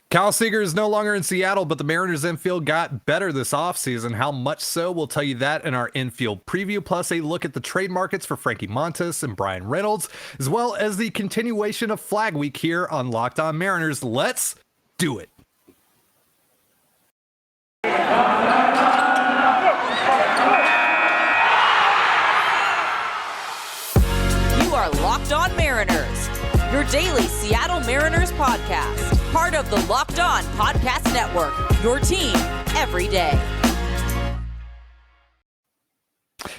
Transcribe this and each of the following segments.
Kyle Seager is no longer in Seattle, but the Mariners infield got better this offseason. How much so? We'll tell you that in our infield preview, plus a look at the trade markets for Frankie Montas and Bryan Reynolds, as well as the continuation of Flag Week here on Locked On Mariners. Let's do it. You are Locked On Mariners, your daily Seattle Mariners podcast. Part of the Locked On Podcast Network, your team every day.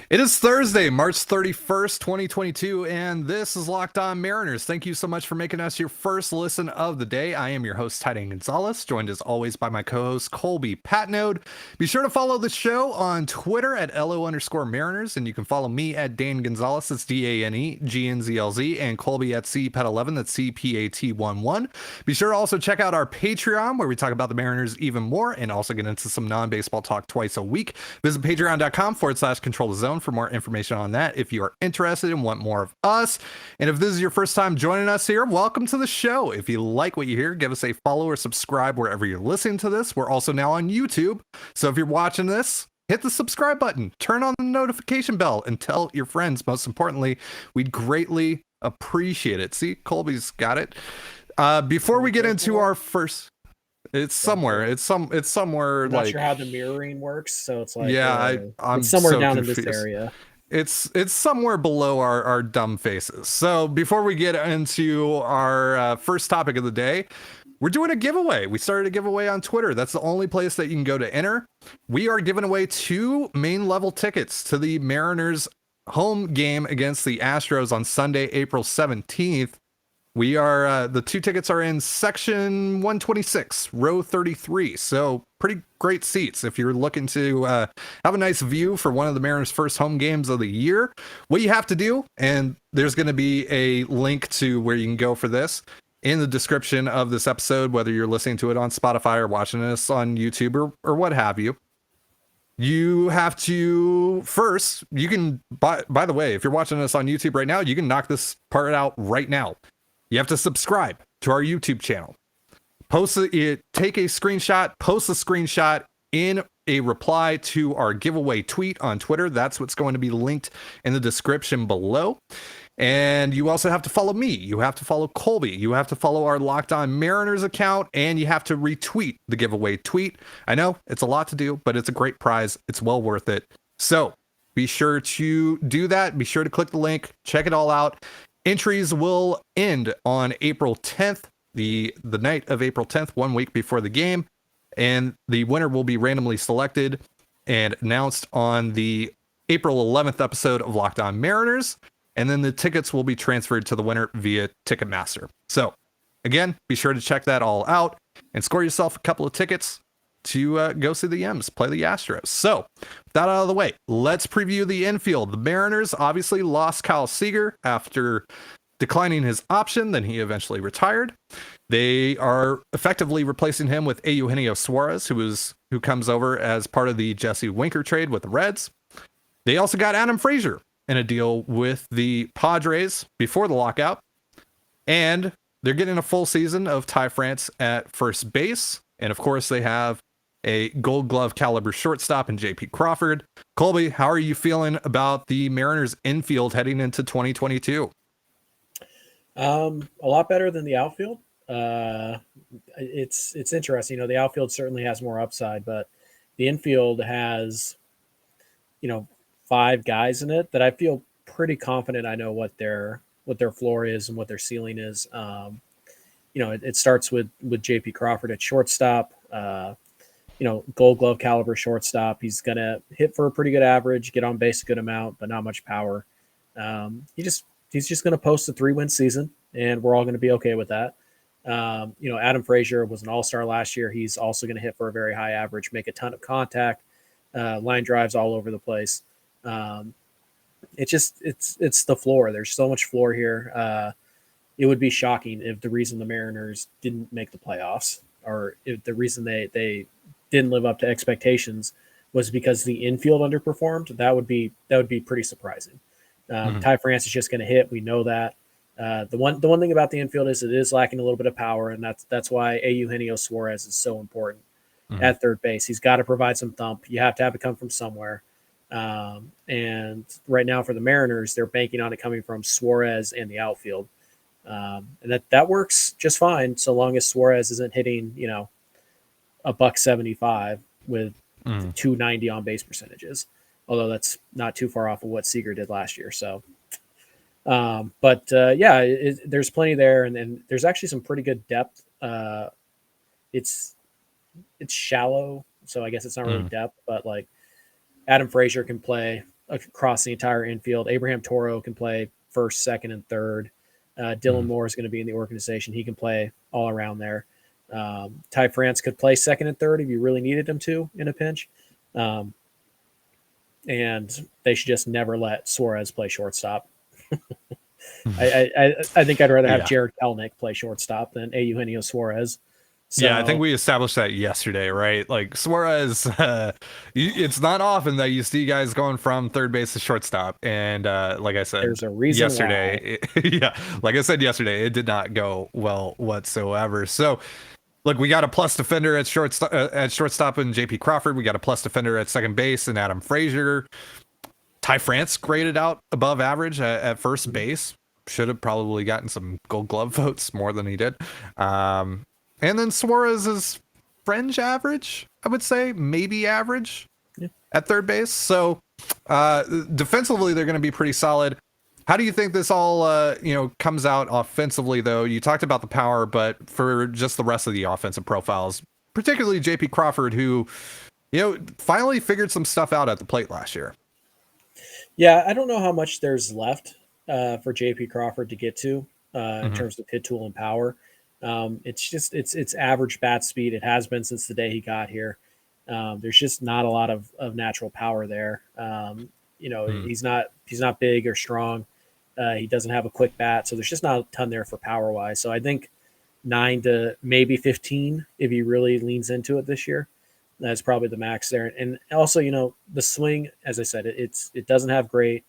It is Thursday, March 31st, 2022, and this is Locked On Mariners. Thank you so much for making us your first listen of the day. I am your host, Ty and Colby, joined as always by my co-host, Colby Patnode. Be sure to follow the show on Twitter at LO_Mariners, and you can follow me at Dan Gonzalez, that's DANEGNZLZ, and Colby at CPAT11, that's CPAT11. Be sure to also check out our Patreon, where we talk about the Mariners even more, and also get into some non-baseball talk twice a week. Visit patreon.com/Control the Zone for more information on that if you are interested and want more of us. And if this is your first time joining us here, welcome to the show. If you like what you hear, give us a follow or subscribe wherever you're listening to this. We're also now on YouTube, so if you're watching this, hit the subscribe button, turn on the notification bell, and tell your friends. Most importantly, we'd greatly appreciate it. See, Colby's got it. Before we get into our first... It's somewhere. It's somewhere. I'm not like, sure how the mirroring works, so it's like I'm it's somewhere so down confused. in this area. It's somewhere below our dumb faces. So before we get into our first topic of the day, we're doing a giveaway. We started a giveaway on Twitter. That's the only place that you can go to enter. We are giving away 2 main level tickets to the Mariners home game against the Astros on Sunday, April 17th. We are, the 2 tickets are in section 126, row 33. So pretty great seats. If you're looking to have a nice view for one of the Mariners' first home games of the year, what you have to do, and there's going to be a link to where you can go for this in the description of this episode, whether you're listening to it on Spotify or watching this on YouTube or what have you. You have to first, you can, by the way, if you're watching this on YouTube right now, you can knock this part out right now. You have to subscribe to our YouTube channel. Take a screenshot, post a screenshot in a reply to our giveaway tweet on Twitter. That's what's going to be linked in the description below. And you also have to follow me. You have to follow Colby. You have to follow our Locked On Mariners account, and you have to retweet the giveaway tweet. I know it's a lot to do, but it's a great prize. It's well worth it. So be sure to do that. Be sure to click the link, check it all out. Entries will end on April 10th, the night of April 10th, 1 week before the game. And the winner will be randomly selected and announced on the April 11th episode of Locked On Mariners. And then the tickets will be transferred to the winner via Ticketmaster. So again, be sure to check that all out and score yourself a couple of tickets to go see the M's play the Astros. So with that out of the way, let's preview the infield. The Mariners obviously lost Kyle Seager after declining his option. Then he eventually retired. They are effectively replacing him with Eugenio Suarez, who comes over as part of the Jesse Winker trade with the Reds. They also got Adam Frazier in a deal with the Padres before the lockout. And they're getting a full season of Ty France at first base. And of course, they have a Gold Glove caliber shortstop in JP Crawford. Colby, how are you feeling about the Mariners infield heading into 2022? A lot better than the outfield. It's interesting. The outfield certainly has more upside, but the infield has, 5 guys in it that I feel pretty confident I know what their floor is and what their ceiling is. It starts with JP Crawford at shortstop. Gold Glove caliber shortstop. He's going to hit for a pretty good average, get on base a good amount, but not much power. He's just going to post a 3-win season, and we're all going to be okay with that. Adam Frazier was an all-star last year. He's also going to hit for a very high average, make a ton of contact, line drives all over the place. It's the floor. There's so much floor here. It would be shocking if the reason the Mariners didn't make the playoffs, or if the reason they didn't live up to expectations, was because the infield underperformed. That would be pretty surprising. Ty France is just going to hit. We know that. The one thing about the infield is it is lacking a little bit of power, and that's why Eugenio Suarez is so important at third base. He's got to provide some thump. You have to have it come from somewhere. And right now for the Mariners, they're banking on it coming from Suarez and the outfield. And that works just fine so long as Suarez isn't hitting, a $175 with 290 on base percentages. Although that's not too far off of what Seager did last year. So, there's plenty there, and there's actually some pretty good depth. It's shallow, so I guess it's not really depth, but like Adam Frazier can play across the entire infield. Abraham Toro can play first, second, and third. Dylan Moore is going to be in the organization. He can play all around there. Ty France could play second and third if you really needed him to in a pinch. And they should just never let Suarez play shortstop. I think I'd rather have Jared Kelnick play shortstop than Eugenio Suarez. So, I think we established that yesterday, right? Like Suarez, it's not often that you see guys going from third base to shortstop. And like I said, there's a reason yesterday, like I said yesterday, it did not go well whatsoever. So, look, we got a plus defender at shortstop in JP Crawford. We got a plus defender at second base in Adam Frazier. Ty France graded out above average at first base. Should have probably gotten some Gold Glove votes more than he did. And then Suarez is fringe average, I would say, maybe average at third base. So defensively, they're going to be pretty solid. How do you think this all comes out offensively, though? You talked about the power, but for just the rest of the offensive profiles, particularly JP Crawford, who finally figured some stuff out at the plate last year. Yeah, I don't know how much there's left for JP Crawford to get to in terms of hit tool and power. It's average bat speed. It has been since the day he got here. There's just not a lot of natural power there. He's not big or strong. He doesn't have a quick bat, so there's just not a ton there for power wise. So I think 9 to maybe 15 if he really leans into it this year. That's probably the max there. And also, the swing, as I said, it doesn't have great,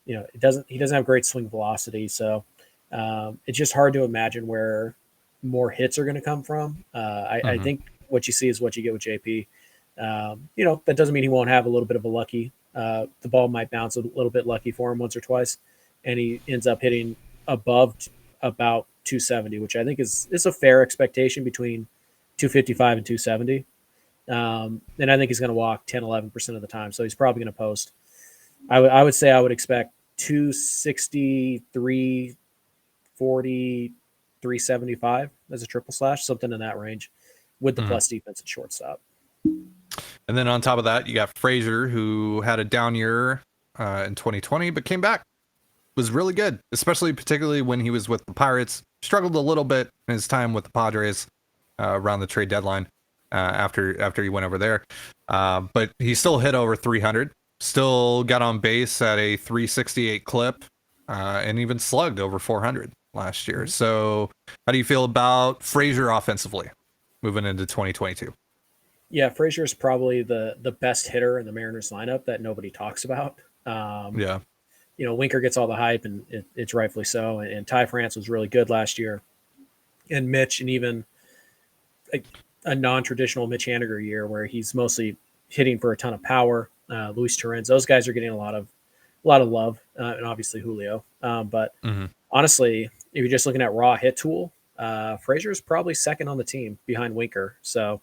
he doesn't have great swing velocity. So it's just hard to imagine where more hits are going to come from. I think what you see is what you get with JP. That doesn't mean he won't have a little bit of a lucky. The ball might bounce a little bit lucky for him once or twice, and he ends up hitting above about 270, which I think is a fair expectation between 255 and 270. And I think he's going to walk 10, 11% of the time. So he's probably going to post. I would say I would expect 260, 340, 375 as a triple slash, something in that range with the plus defense at shortstop. And then on top of that, you got Frazier, who had a down year in 2020, but came back. Was really good, particularly when he was with the Pirates. Struggled a little bit in his time with the Padres around the trade deadline after he went over there. But he still hit over 300, still got on base at a 368 clip, and even slugged over 400 last year. So how do you feel about Frazier offensively moving into 2022? Yeah, Frazier is probably the best hitter in the Mariners lineup that nobody talks about. Winker gets all the hype, and it's rightfully so. And Ty France was really good last year. And Mitch, and even a non-traditional Mitch Haniger year where he's mostly hitting for a ton of power. Luis Torrens, those guys are getting a lot of love, and obviously Julio. But honestly, if you're just looking at raw hit tool, Frazier is probably second on the team behind Winker. So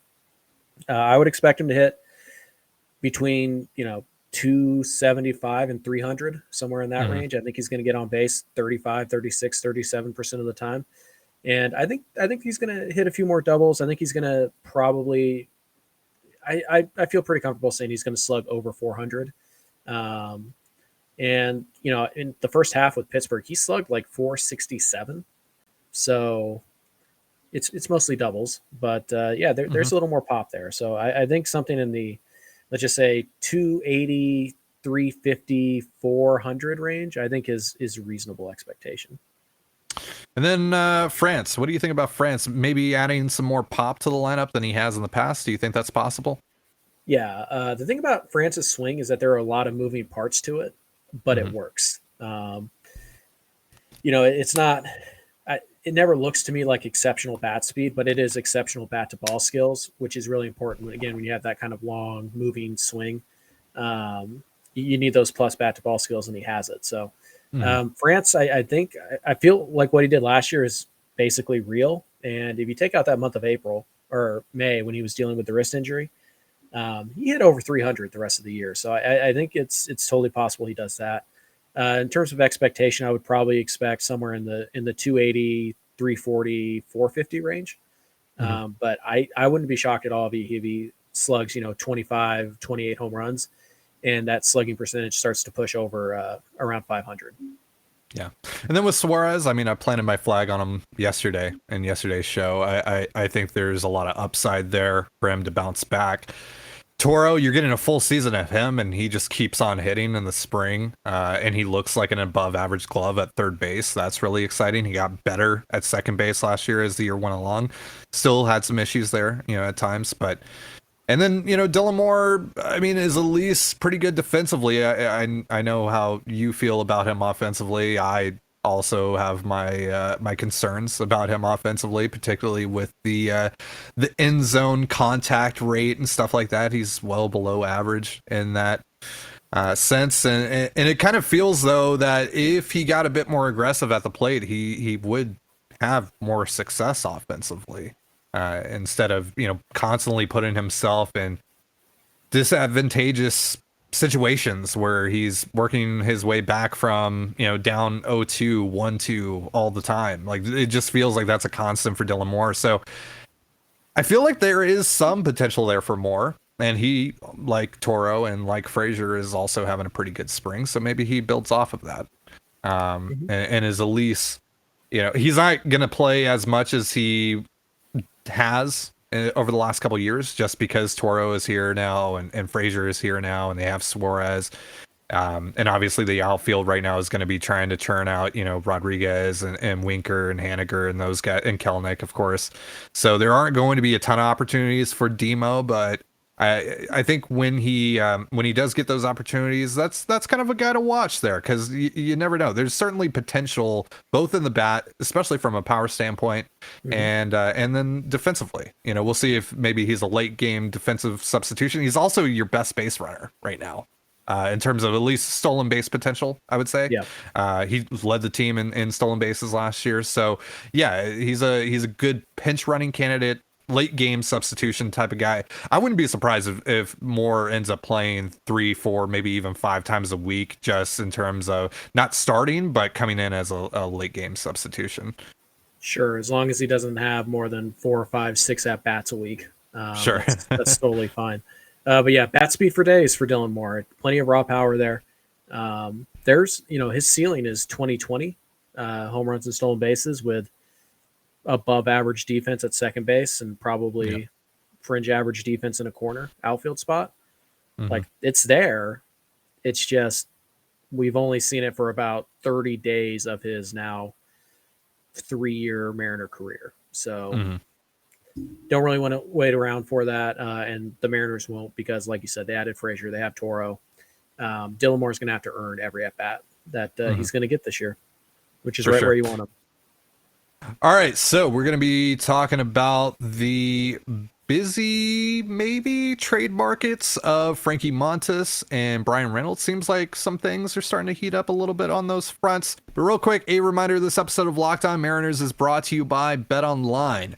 I would expect him to hit between 275 and 300, somewhere in that range. I think he's going to get on base 35, 36, 37% of the time. And I think he's going to hit a few more doubles. I think he's going to probably I feel pretty comfortable saying he's going to slug over 400. And in the first half with Pittsburgh, he slugged like 467. So it's mostly doubles, but there's a little more pop there. So I think something in the, let's just say 280, 350, 400 range, I think is a reasonable expectation. And then France, what do you think about France? Maybe adding some more pop to the lineup than he has in the past. Do you think that's possible? Yeah. The thing about France's swing is that there are a lot of moving parts to it, but it works. It's not. It never looks to me like exceptional bat speed, but it is exceptional bat to ball skills, which is really important. Again, when you have that kind of long moving swing, you need those plus bat to ball skills, and he has it. So France, I feel like what he did last year is basically real. And if you take out that month of April or May when he was dealing with the wrist injury, he hit over 300 the rest of the year. So I think it's totally possible he does that. In terms of expectation, I would probably expect somewhere in the 280, 340, 450 range. But I wouldn't be shocked at all if he slugs, 25, 28 home runs, and that slugging percentage starts to push over around 500. Yeah. And then with Suarez, I mean, I planted my flag on him yesterday in yesterday's show. I think there's a lot of upside there for him to bounce back. Toro, you're getting a full season of him, and he just keeps on hitting in the spring, and he looks like an above-average glove at third base. That's really exciting. He got better at second base last year as the year went along. Still had some issues there, at times, but... And then, Dylan Moore, I mean, is at least pretty good defensively. I know how you feel about him offensively. I also have my concerns about him offensively, particularly with the end zone contact rate and stuff like that. He's well below average in that sense, and it kind of feels though that if he got a bit more aggressive at the plate, he would have more success offensively. Instead of constantly putting himself in disadvantageous situations where he's working his way back from down 0-2, 1-2 all the time. Like, it just feels like that's a constant for Dylan Moore. So I feel like there is some potential there for Moore, and he, like Toro and like Frazier, is also having a pretty good spring. So maybe he builds off of that, and is at least he's not gonna play as much as he has over the last couple of years, just because Toro is here now and Frazier is here now, and they have Suarez, and obviously the outfield right now is going to be trying to churn out Rodriguez and Winker and Haniger and those guys, and Kelenic, of course. So there aren't going to be a ton of opportunities for Demo, but I think when he does get those opportunities, that's kind of a guy to watch there, because you never know. There's certainly potential both in the bat, especially from a power standpoint, and then defensively. We'll see if maybe he's a late game defensive substitution. He's also your best base runner right now, in terms of at least stolen base potential, I would say. Yeah. He led the team in stolen bases last year, so yeah, he's a good pinch running candidate, late game substitution type of guy. I wouldn't be surprised if Moore ends up playing 3, 4, maybe even 5 times a week, just in terms of not starting, but coming in as a late game substitution. Sure, as long as he doesn't have more than 4, 5, 6 at bats a week. Sure, that's totally fine. But yeah, bat speed for days for Dylan Moore. Plenty of raw power there. There's his ceiling is 20-20 home runs and stolen bases with above average defense at second base and probably fringe average defense in a corner outfield spot. Like, it's there. It's just we've only seen it for about 30 days of his now 3-year Mariner career. So don't really want to wait around for that. And the Mariners won't, because like you said, they added Frazier, they have Toro. Dylan Moore's going to have to earn every at bat that he's going to get this year, which is where you want him. All right, so we're going to be talking about the busy, maybe, trade markets of Frankie Montas and Bryan Reynolds. Seems like some things are starting to heat up a little bit on those fronts. But real quick, a reminder, this episode of Locked On Mariners is brought to you by BetOnline.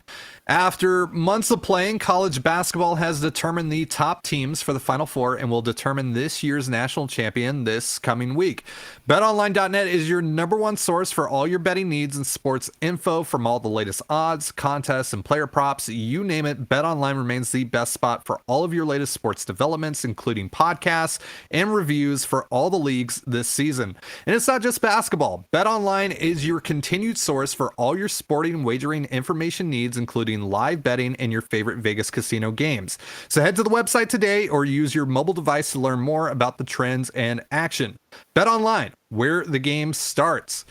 After months of playing, college basketball has determined the top teams for the Final Four and will determine this year's national champion this coming week. BetOnline.net is your #1 source for all your betting needs and sports info. From all the latest odds, contests, and player props, you name it, BetOnline remains the best spot for all of your latest sports developments, including podcasts and reviews for all the leagues this season. And it's not just basketball. BetOnline is your continued source for all your sporting wagering information needs, including live betting and your favorite Vegas casino games. So head to the website today or use your mobile device to learn more about the trends and action. BetOnline, where the game starts.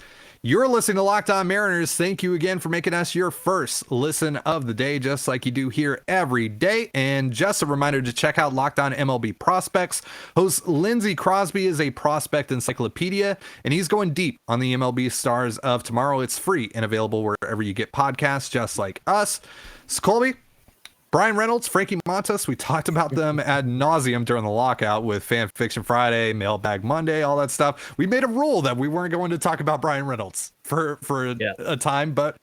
You're listening to Locked On Mariners. Thank you again for making us your first listen of the day, just like you do here every day. And just a reminder to check out Locked On MLB Prospects. Host Lindsey Crosby is a prospect encyclopedia, and he's going deep on the MLB stars of tomorrow. It's free and available wherever you get podcasts, just like us. So, Colby, Bryan Reynolds, Frankie Montas, we talked about them ad nauseum during the lockout with Fan Fiction Friday, Mailbag Monday, all that stuff. We made a rule that we weren't going to talk about Bryan Reynolds for a time, but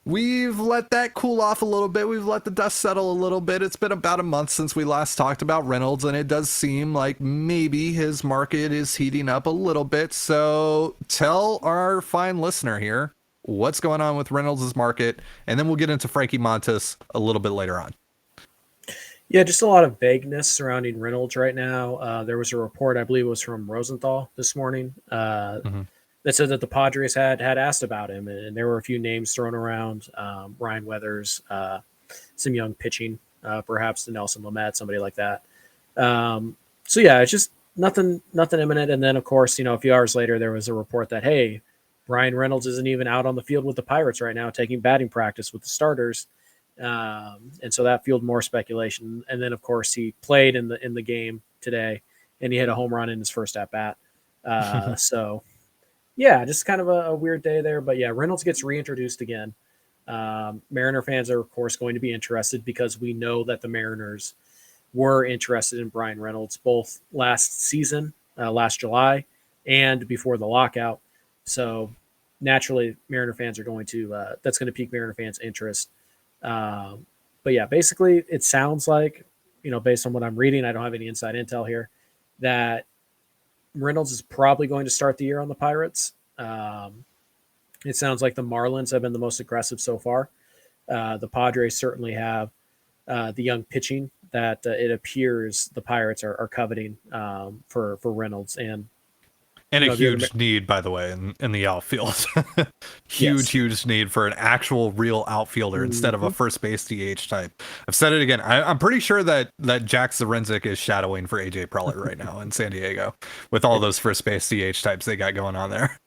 we've let that cool off a little bit. We've let the dust settle a little bit. It's been about a month since we last talked about Reynolds, and it does seem like maybe his market is heating up a little bit. So tell our fine listener here what's going on with Reynolds' market, and then we'll get into Frankie Montas a little bit later on. Yeah, just a lot of vagueness surrounding Reynolds right now. There was a report, I believe it was from Rosenthal this morning, that said that the Padres had asked about him, and there were a few names thrown around. Ryan Weathers, some young pitching, perhaps the Nelson Lamet, somebody like that. So yeah, it's just nothing imminent. And then of course, a few hours later, there was a report that, hey, Bryan Reynolds isn't even out on the field with the Pirates right now, taking batting practice with the starters. And so that fueled more speculation. And then of course he played in the game today, and he hit a home run in his first at bat. So yeah, just kind of a weird day there, but yeah, Reynolds gets reintroduced again. Mariner fans are of course going to be interested because we know that the Mariners were interested in Bryan Reynolds both last season, last July, and before the lockout. So naturally Mariner fans are going to, that's going to pique Mariner fans' interest. But yeah, basically it sounds like, based on what I'm reading, I don't have any inside intel here, that Reynolds is probably going to start the year on the Pirates. It sounds like the Marlins have been the most aggressive so far. The Padres certainly have the young pitching that it appears the Pirates are coveting for Reynolds. And a huge need, by the way, in the outfield. Huge need for an actual real outfielder instead of a first base DH type. I've said it again. I'm pretty sure that Jack Zarenzik is shadowing for AJ Preller right now in San Diego with all those first base DH types they got going on there.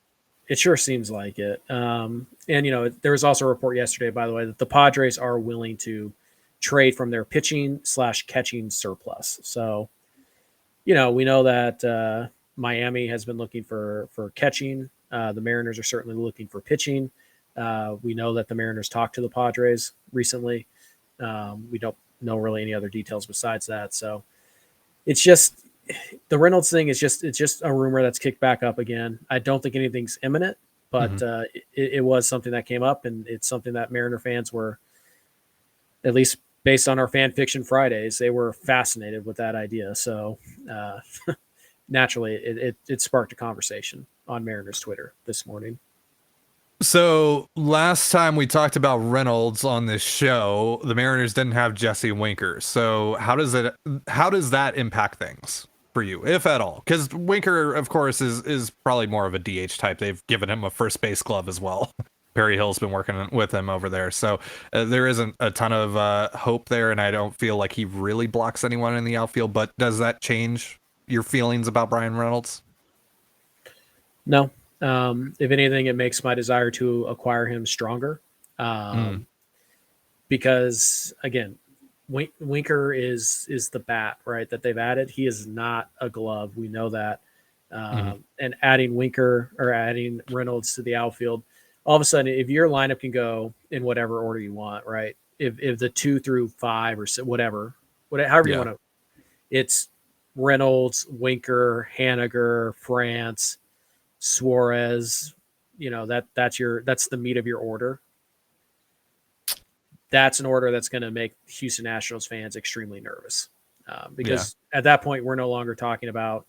It sure seems like it. And, there was also a report yesterday, by the way, that the Padres are willing to trade from their pitching/catching surplus. So, we know that Miami has been looking for catching. The Mariners are certainly looking for pitching. We know that the Mariners talked to the Padres recently. We don't know really any other details besides that. So it's just the Reynolds thing it's just a rumor that's kicked back up again. I don't think anything's imminent, but it was something that came up, and it's something that Mariner fans were, at least based on our Fan Fiction Fridays, they were fascinated with that idea. So naturally, it sparked a conversation on Mariners Twitter this morning. So last time we talked about Reynolds on this show, the Mariners didn't have Jesse Winker. So how does that impact things for you, if at all? Because Winker, of course, is probably more of a DH type. They've given him a first base glove as well. Perry Hill's been working with him over there. So there isn't a ton of hope there, and I don't feel like he really blocks anyone in the outfield. But does that change your feelings about Bryan Reynolds? No. If anything, it makes my desire to acquire him stronger. Because again, Winker is the bat, right, that they've added. He is not a glove. We know that. And adding Winker or adding Reynolds to the outfield, all of a sudden, if your lineup can go in whatever order you want, right? If the 2 through 5 or however you want to, it's Reynolds, Winker, Haniger, France, Suarez, that's the meat of your order. That's an order that's going to make Houston Astros fans extremely nervous because at that point we're no longer talking about,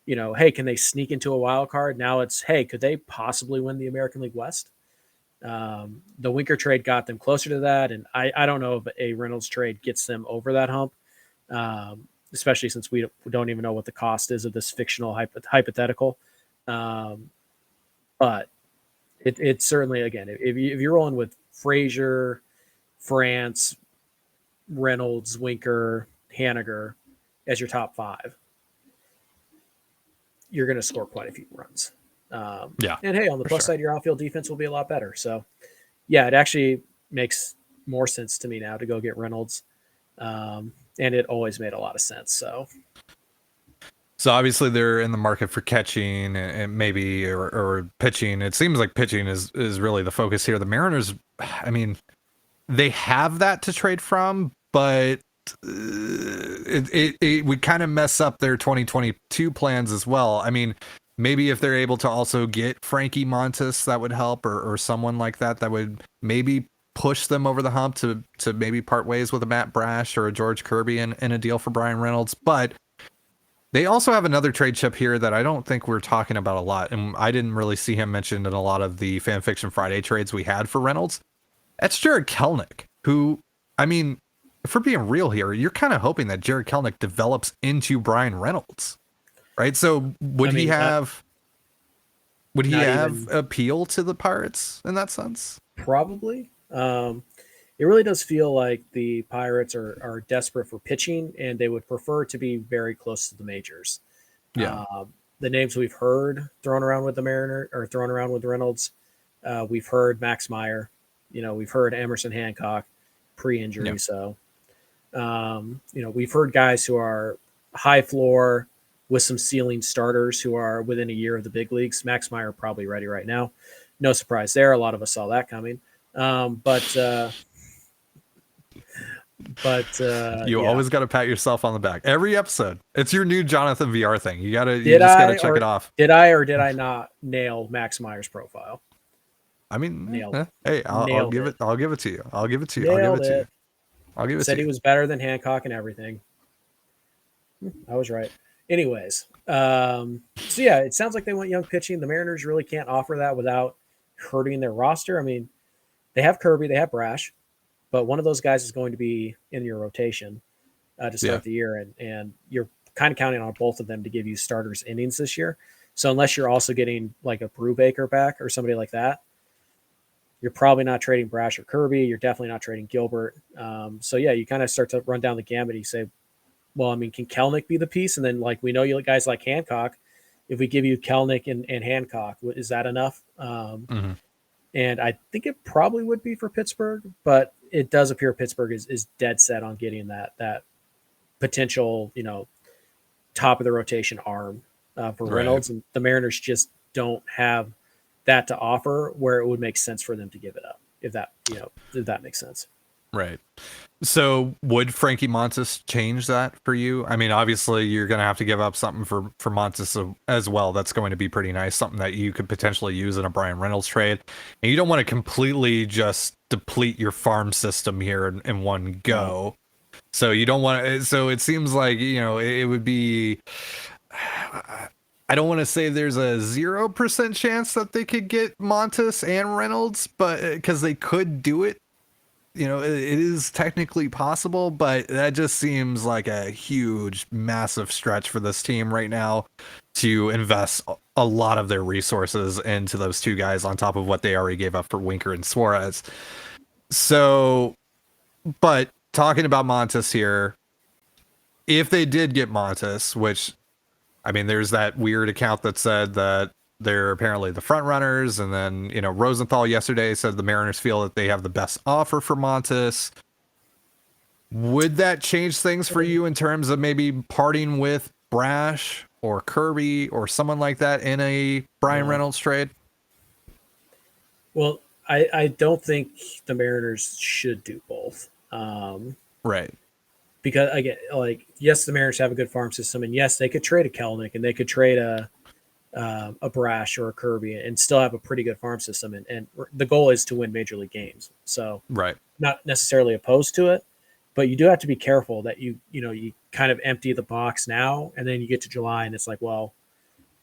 hey, can they sneak into a wild card? Now it's, hey, could they possibly win the American League West? The Winker trade got them closer to that, and I don't know if a Reynolds trade gets them over that hump, especially since we don't even know what the cost is of this fictional hypothetical. But it's certainly, again, if you're rolling with Frazier, France, Reynolds, Winker, Haniger as your top 5, you're going to score quite a few runs. Yeah. And hey, on the plus side, your outfield defense will be a lot better. So, yeah, it actually makes more sense to me now to go get Reynolds. And it always made a lot of sense. So obviously they're in the market for catching and maybe or pitching. It seems like pitching is really the focus here. The Mariners, I mean, they have that to trade from, but it would kind of mess up their 2022 plans as well. I mean, maybe if they're able to also get Frankie Montas, that would help, or someone like that would maybe push them over the hump to maybe part ways with a Matt Brash or a George Kirby in a deal for Bryan Reynolds. But they also have another trade chip here that I don't think we're talking about a lot, and I didn't really see him mentioned in a lot of the Fan Fiction Friday trades we had for Reynolds. That's Jared Kelenic, who, I mean, if we're being real here, you're kind of hoping that Jared Kelenic develops into Bryan Reynolds, right? So would he have appeal to the Pirates in that sense? Probably. It really does feel like the Pirates are desperate for pitching, and they would prefer to be very close to the majors. Yeah. The names we've heard thrown around with the Mariner or thrown around with Reynolds, we've heard Max Meyer, we've heard Emerson Hancock pre-injury. Yeah. So, we've heard guys who are high floor with some ceiling starters who are within a year of the big leagues. Max Meyer probably ready right now. No surprise there. A lot of us saw that coming. But you always got to pat yourself on the back every episode. It's your new Jonathan VR thing. You just got to check it off. Did I or did I not nail Max Meyer's profile? I mean, hey, I'll give it to you. I'll give it to you. Said he was better than Hancock and everything. I was right. Anyways, so yeah, it sounds like they want young pitching. The Mariners really can't offer that without hurting their roster. I mean, they have Kirby, they have Brash, but one of those guys is going to be in your rotation to start the year, and you're kind of counting on both of them to give you starters innings this year. So unless you're also getting like a Brubaker back or somebody like that, you're probably not trading Brash or Kirby. You're definitely not trading Gilbert. So yeah, you kind of start to run down the gamut. You say, well, I mean, can Kelenic be the piece? And then like we know you guys like Hancock. If we give you Kelenic and Hancock, is that enough? And I think it probably would be for Pittsburgh, but it does appear Pittsburgh is dead set on getting that potential, top of the rotation arm for Reynolds. And the Mariners just don't have that to offer where it would make sense for them to give it up, if that makes sense. Right. So would Frankie Montas change that for you? I mean, obviously you're going to have to give up something for Montas as well. That's going to be pretty nice. Something that you could potentially use in a Bryan Reynolds trade. And you don't want to completely just deplete your farm system here in one go. So you don't want to, so it seems like, it would be, I don't want to say there's a 0% chance that they could get Montas and Reynolds, but because they could do it. It is technically possible, but that just seems like a huge, massive stretch for this team right now to invest a lot of their resources into those two guys on top of what they already gave up for Winker and Suarez. So, but talking about Montas here, if they did get Montas, which, I mean, there's that weird account that said that they're apparently the front runners. And then, Rosenthal yesterday said the Mariners feel that they have the best offer for Montas. Would that change things for you in terms of maybe parting with Brash or Kirby or someone like that in a Bryan Reynolds trade? Well, I don't think the Mariners should do both. Right. Because again, yes, the Mariners have a good farm system, and yes, they could trade a Kelenic and they could trade a Brash or a Kirby and still have a pretty good farm system. And the goal is to win major league games. So not necessarily opposed to it, but you do have to be careful that you kind of empty the box now. And then you get to July and it's like, well,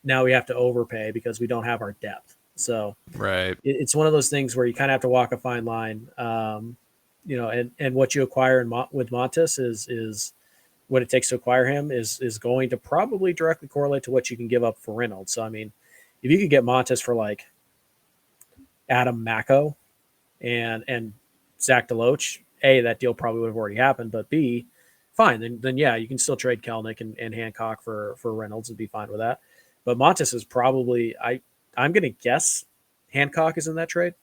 now we have to overpay because we don't have our depth. So it's one of those things where you kind of have to walk a fine line. And what you acquire with Montas is what it takes to acquire him is going to probably directly correlate to what you can give up for Reynolds. So, I mean, if you could get Montas for like Adam Macko and Zach DeLoach, A, that deal probably would have already happened, but B, fine. Then yeah, you can still trade Kelenic and Hancock for Reynolds and be fine with that. But Montas is probably, I I'm going to guess Hancock is in that trade.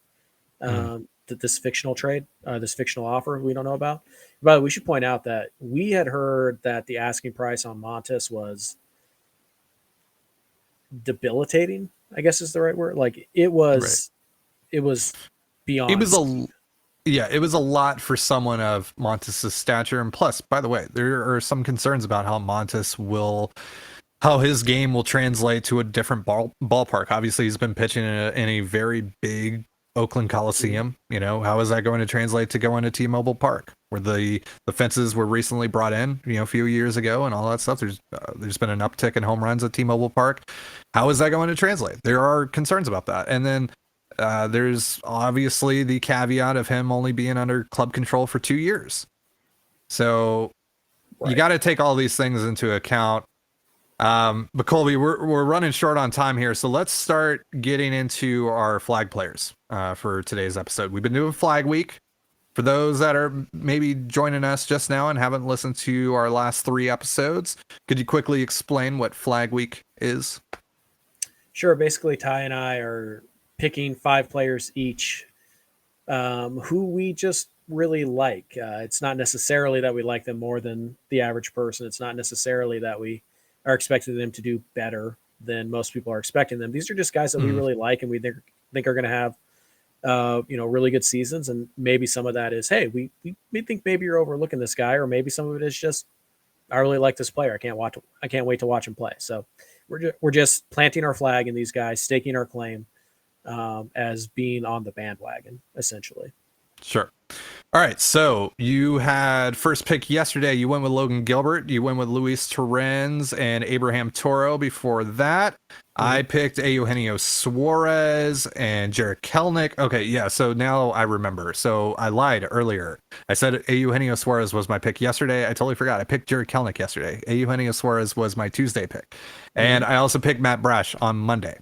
Mhm. This fictional trade, this fictional offer we don't know about. But we should point out that we had heard that the asking price on Montas was debilitating, I guess is the right word. Like Right. it was It beyond was steep. it was a lot for someone of Montes' stature. And plus, by the way, there are some concerns about how his game will translate to a different ballpark. Obviously, he's been pitching in a very big Oakland Coliseum. You know, how is that going to translate to going to T-Mobile Park, where the fences were recently brought in, you know, a few years ago, and all that stuff? There's been an uptick in home runs at T-Mobile Park. How is that going to translate? There are concerns about that, and then there's obviously the caveat of him only being under club control for 2 years. So you Right. got to take all these things into account. But Colby, we're running short on time here, so let's start getting into our flag players for today's episode. We've been doing Flag Week. For those that are maybe joining us just now and haven't listened to our last 3 episodes, could you quickly explain what Flag Week is? Sure. Basically, Ty and I are picking 5 players each who we just really like. It's not necessarily that we like them more than the average person. It's not necessarily that we are expecting them to do better than most people are expecting them. These are just guys that we really like and we think are going to have really good seasons. And maybe some of that is, hey, we think maybe you're overlooking this guy, or maybe some of it is just I really like this player. I can't wait to watch him play. So we're just planting our flag in these guys, staking our claim as being on the bandwagon, essentially. Sure. All right, so you had first pick yesterday. You went with Logan Gilbert. You went with Luis Torrens and Abraham Toro. Before that, I picked Eugenio Suarez and Jarred Kelenic. Okay, yeah, so now I remember. So I lied earlier. I said Eugenio Suarez was my pick yesterday. I totally forgot. I picked Jarred Kelenic yesterday. Eugenio Suarez was my Tuesday pick. And I also picked Matt Brash on Monday.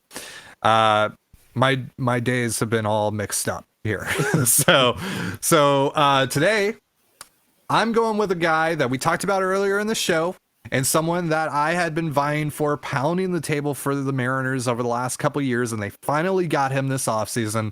My days have been all mixed up here. so today I'm going with a guy that we talked about earlier in the show, and someone that I had been vying for, pounding the table for the Mariners over the last couple of years, and they finally got him this offseason.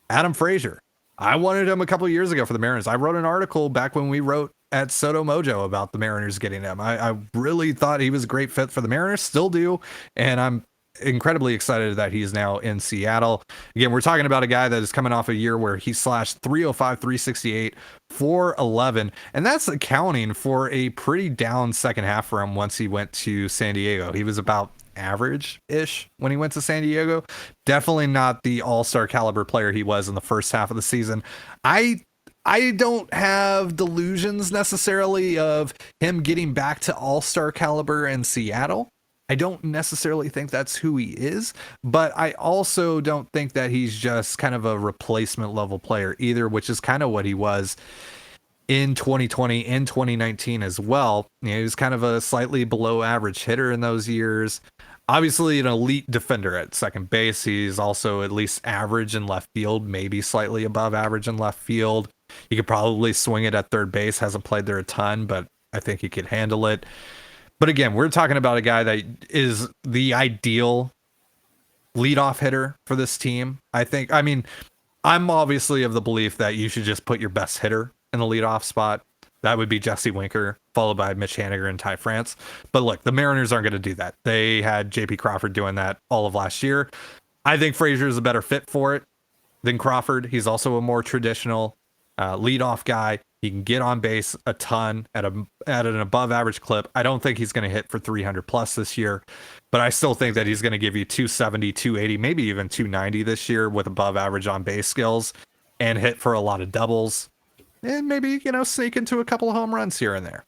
Adam Frazier. I wanted him a couple of years ago for the Mariners. I wrote an article back when we wrote at Soto Mojo about the Mariners getting him. I really thought he was a great fit for the Mariners, still do, and I'm incredibly excited that he's now in Seattle. Again, we're talking about a guy that is coming off a year where he slashed 305, 368, 411, and that's accounting for a pretty down second half for him once he went to San Diego. He was about average-ish when he went to San Diego. Definitely not the all-star caliber player he was in the first half of the season. I don't have delusions necessarily of him getting back to all-star caliber in Seattle. I don't necessarily think that's who he is, but I also don't think that he's just kind of a replacement level player either, which is kind of what he was in 2020 and 2019 as well. You know, he was kind of a slightly below average hitter in those years. Obviously an elite defender at second base. He's also at least average in left field, maybe slightly above average in left field. He could probably swing it at third base. Hasn't played there a ton, but I think he could handle it. But again, we're talking about a guy that is the ideal leadoff hitter for this team. I mean, I'm obviously of the belief that you should just put your best hitter in the leadoff spot. That would be Jesse Winker, followed by Mitch Haniger and Ty France. But look, the Mariners aren't going to do that. They had JP Crawford doing that all of last year. I think Frazier is a better fit for it than Crawford. He's also a more traditional leadoff guy. He can get on base a ton at an above average clip. I don't think he's going to hit for 300 plus this year, but I still think that he's going to give you 270, 280, maybe even 290 this year with above average on base skills and hit for a lot of doubles and maybe, you know, sneak into a couple of home runs here and there.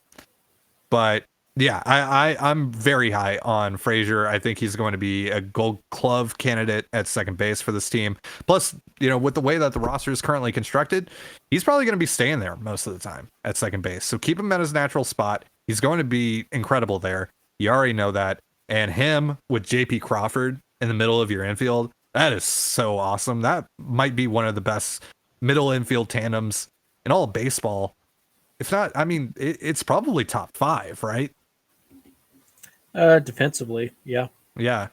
But yeah, I'm very high on Frazier. I think he's going to be a Gold Glove candidate at second base for this team. Plus, you know, with the way that the roster is currently constructed, he's probably going to be staying there most of the time at second base. So keep him at his natural spot. He's going to be incredible there. You already know that. And him with JP Crawford in the middle of your infield, that is so awesome. That might be one of the best middle infield tandems in all of baseball. If not, I mean, it's probably top 5, right? Defensively, yeah. Yeah.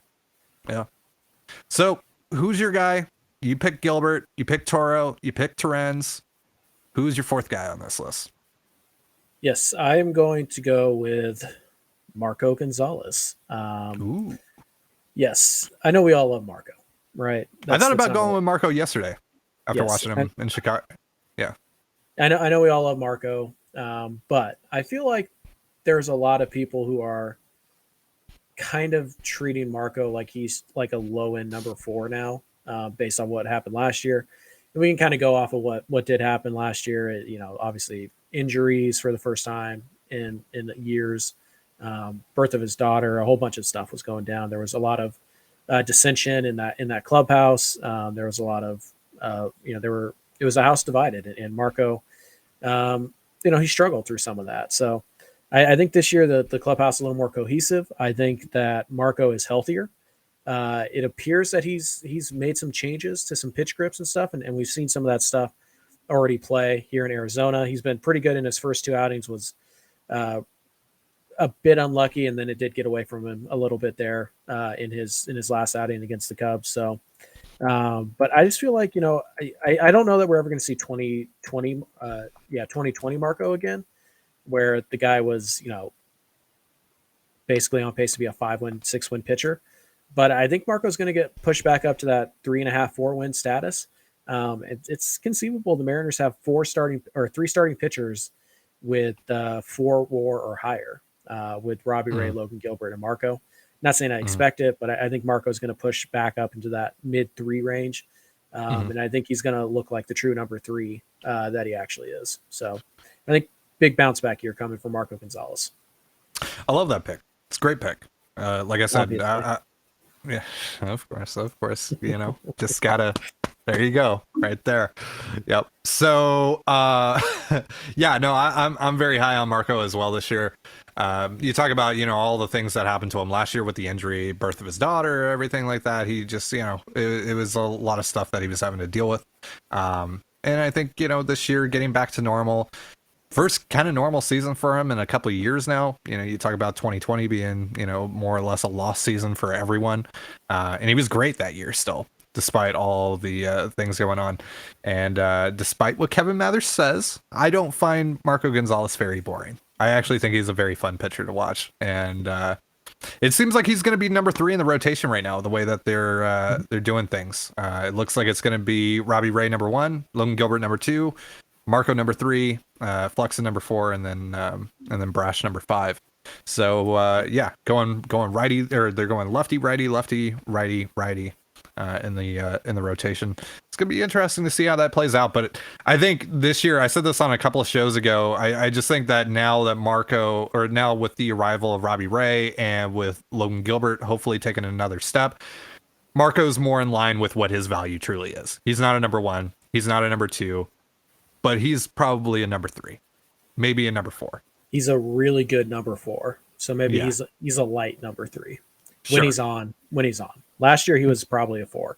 So who's your guy? You pick Gilbert, you pick Toro, you pick Terens. Who's your fourth guy on this list? Yes, I am going to go with Marco Gonzalez. Ooh. Yes, I know we all love Marco, right? I thought about not going what- with Marco yesterday after Yes, watching him in Chicago. Yeah. I know we all love Marco, but I feel like there's a lot of people who are kind of treating Marco like he's like a low end number 4 now, based on what happened last year. And we can kind of go off of what did happen last year. You know, obviously injuries for the first time in years, birth of his daughter, a whole bunch of stuff was going down. There was a lot of dissension in that clubhouse. There was a lot of it was a house divided, and Marco, he struggled through some of that. So I think this year the clubhouse is a little more cohesive. I think that Marco is healthier. It appears that he's made some changes to some pitch grips and stuff, and we've seen some of that stuff already play here in Arizona. He's been pretty good in his first 2 outings, was a bit unlucky, and then it did get away from him a little bit there in his last outing against the Cubs. So, but I just feel like, I don't know that we're ever going to see 2020 Marco again, where the guy was, basically on pace to be a 5-win, 6-win pitcher. But I think Marco's going to get pushed back up to that 3.5, 4-win status. It's conceivable the Mariners have 3 starting pitchers with 4 WAR or higher, with Robbie Ray, Logan Gilbert, and Marco. Not saying I expect it, but I think Marco's going to push back up into that mid-3 range. And I think he's going to look like the true number 3 that he actually is. So I think big bounce back here coming from Marco Gonzalez. I love that pick. It's a great pick. Like I said, yeah, of course, just gotta, there you go, right there. Yep. So, yeah, no, I'm very high on Marco as well this year. You talk about, all the things that happened to him last year with the injury, birth of his daughter, everything like that. He just, it was a lot of stuff that he was having to deal with. And I think, this year getting back to normal, first kind of normal season for him in a couple of years now. You talk about 2020 being, more or less a lost season for everyone. And he was great that year still, despite all the things going on. And despite what Kevin Mathers says, I don't find Marco Gonzalez very boring. I actually think he's a very fun pitcher to watch. And it seems like he's going to be number 3 in the rotation right now, the way that they're doing things. It looks like it's going to be Robbie Ray number 1, Logan Gilbert number 2, Marco number 3, Flexen number 4, and then Brash number 5. So yeah, going righty, or they're going lefty, righty, lefty, righty, righty in the rotation. It's gonna be interesting to see how that plays out. But I think this year, I said this on a couple of shows ago, I just think that now with the arrival of Robbie Ray and with Logan Gilbert hopefully taking another step, Marco's more in line with what his value truly is. He's not a number 1, he's not a number 2, but he's probably a number 3, maybe a number 4. He's a really good number 4. So maybe he's a light number 3 when he's on. Last year he was probably a 4.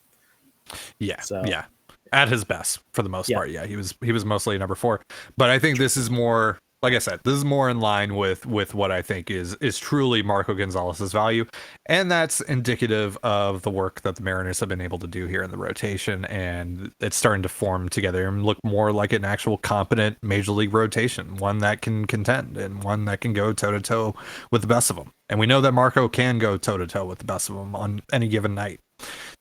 Yeah. So yeah. At his best for the most part. Yeah. He was mostly a number 4. But I think this is more, like I said, this is more in line with what I think is truly Marco Gonzalez's value. And that's indicative of the work that the Mariners have been able to do here in the rotation. And it's starting to form together and look more like an actual competent major league rotation, one that can contend and one that can go toe to toe with the best of them. And we know that Marco can go toe to toe with the best of them on any given night.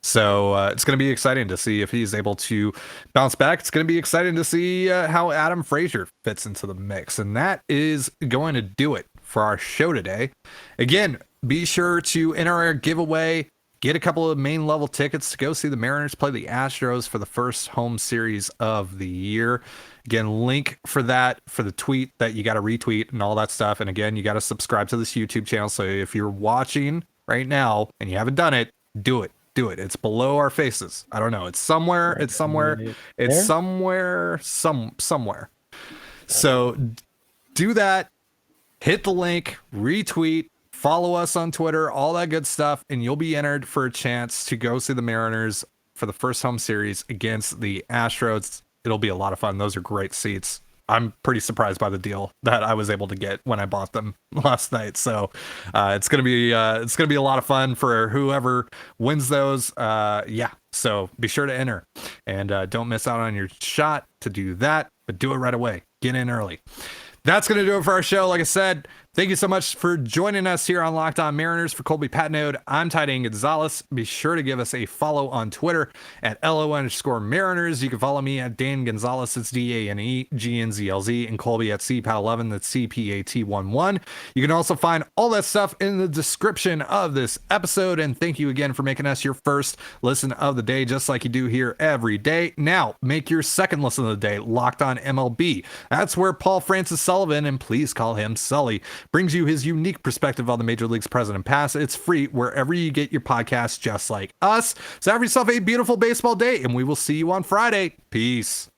So it's going to be exciting to see if he's able to bounce back. It's going to be exciting to see how Adam Frazier fits into the mix. And that is going to do it for our show today. Again, be sure to enter our giveaway. Get a couple of main level tickets to go see the Mariners play the Astros for the first home series of the year. Again, link for that, for the tweet that you got to retweet and all that stuff. And again, you got to subscribe to this YouTube channel. So if you're watching right now and you haven't done it, do it. It's below our faces. I don't know. It's somewhere. Somewhere. So do that. Hit the link, retweet, follow us on Twitter, all that good stuff, and you'll be entered for a chance to go see the Mariners for the first home series against the Astros. It'll be a lot of fun. Those are great seats. I'm pretty surprised by the deal that I was able to get when I bought them last night. So it's gonna be a lot of fun for whoever wins those. Yeah, so be sure to enter and don't miss out on your shot to do that, but do it right away. Get in early. That's going to do it for our show. Like I said, thank you so much for joining us here on Locked On Mariners. For Colby Patnode, I'm Ty and Gonzalez. Be sure to give us a follow on Twitter at LO_Mariners. You can follow me at Dan Gonzalez. It's DANEGNZLZ, and Colby at CPAT11. That's CPAT11. You can also find all that stuff in the description of this episode. And thank you again for making us your first listen of the day, just like you do here every day. Now, make your second listen of the day Locked On MLB. That's where Paul Francis Sullivan, and please call him Sully, brings you his unique perspective on the Major League's present and past. It's free wherever you get your podcasts, just like us. So have yourself a beautiful baseball day, and we will see you on Friday. Peace.